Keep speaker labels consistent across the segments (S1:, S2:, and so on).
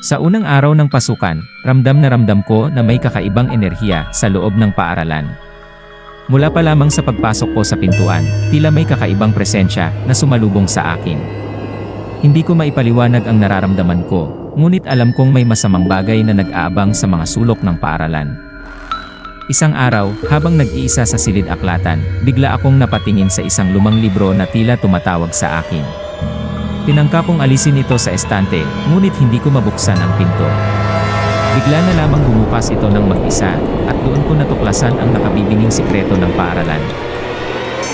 S1: Sa unang araw ng pasukan, ramdam na ramdam ko na may kakaibang enerhiya sa loob ng paaralan. Mula pa lamang sa pagpasok ko sa pintuan, tila may kakaibang presensya na sumalubong sa akin. Hindi ko maipaliwanag ang nararamdaman ko, ngunit alam kong may masamang bagay na nag-aabang sa mga sulok ng paaralan. Isang araw, habang nag-iisa sa silid-aklatan, bigla akong napatingin sa isang lumang libro na tila tumatawag sa akin. Tinangka kong alisin ito sa estante, ngunit hindi ko mabuksan ang pinto. Bigla na lamang bumukas ito ng mag-isa, at doon ko natuklasan ang nakabibinging sikreto ng paaralan.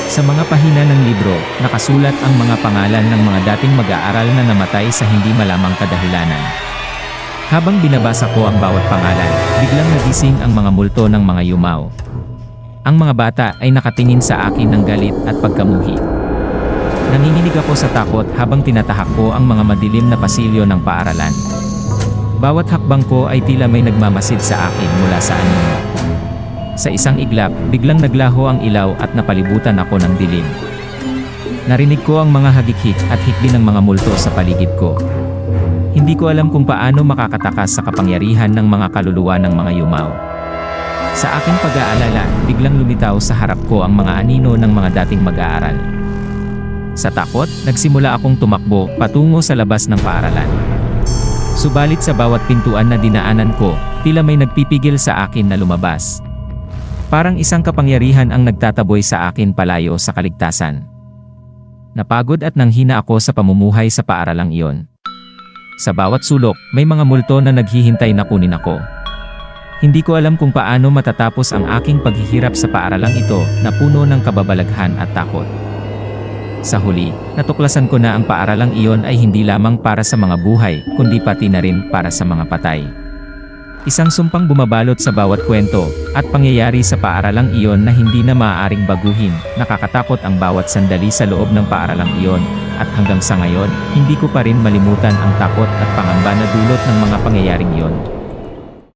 S1: Sa mga pahina ng libro, nakasulat ang mga pangalan ng mga dating mag-aaral na namatay sa hindi malamang kadahilanan. Habang binabasa ko ang bawat pangalan, biglang nagising ang mga multo ng mga yumaw. Ang mga bata ay nakatingin sa akin ng galit at pagkamuhi. Nanginginig ako sa takot habang tinatahak ko ang mga madilim na pasilyo ng paaralan. Bawat hakbang ko ay tila may nagmamasid sa akin mula sa anino. Sa isang iglap, biglang naglaho ang ilaw at napalibutan ako ng dilim. Narinig ko ang mga hagik-hik at hikbi ng mga multo sa paligid ko. Hindi ko alam kung paano makakatakas sa kapangyarihan ng mga kaluluwa ng mga yumaw. Sa aking pag-aalala, biglang lumitaw sa harap ko ang mga anino ng mga dating mag-aaral. Sa takot, nagsimula akong tumakbo patungo sa labas ng paaralan. Subalit sa bawat pintuan na dinaanan ko, tila may nagpipigil sa akin na lumabas. Parang isang kapangyarihan ang nagtataboy sa akin palayo sa kaligtasan. Napagod at nanghina ako sa pamumuhay sa paaralang iyon. Sa bawat sulok, may mga multo na naghihintay na kunin ako. Hindi ko alam kung paano matatapos ang aking paghihirap sa paaralang ito na puno ng kababalaghan at takot. Sa huli, natuklasan ko na ang paaralang iyon ay hindi lamang para sa mga buhay, kundi pati na rin para sa mga patay. Isang sumpang bumabalot sa bawat kwento, at pangyayari sa paaralang iyon na hindi na maaaring baguhin. Nakakatakot ang bawat sandali sa loob ng paaralang iyon, at hanggang sa ngayon, hindi ko pa rin malimutan ang takot at pangamba na dulot ng mga pangyayaring iyon.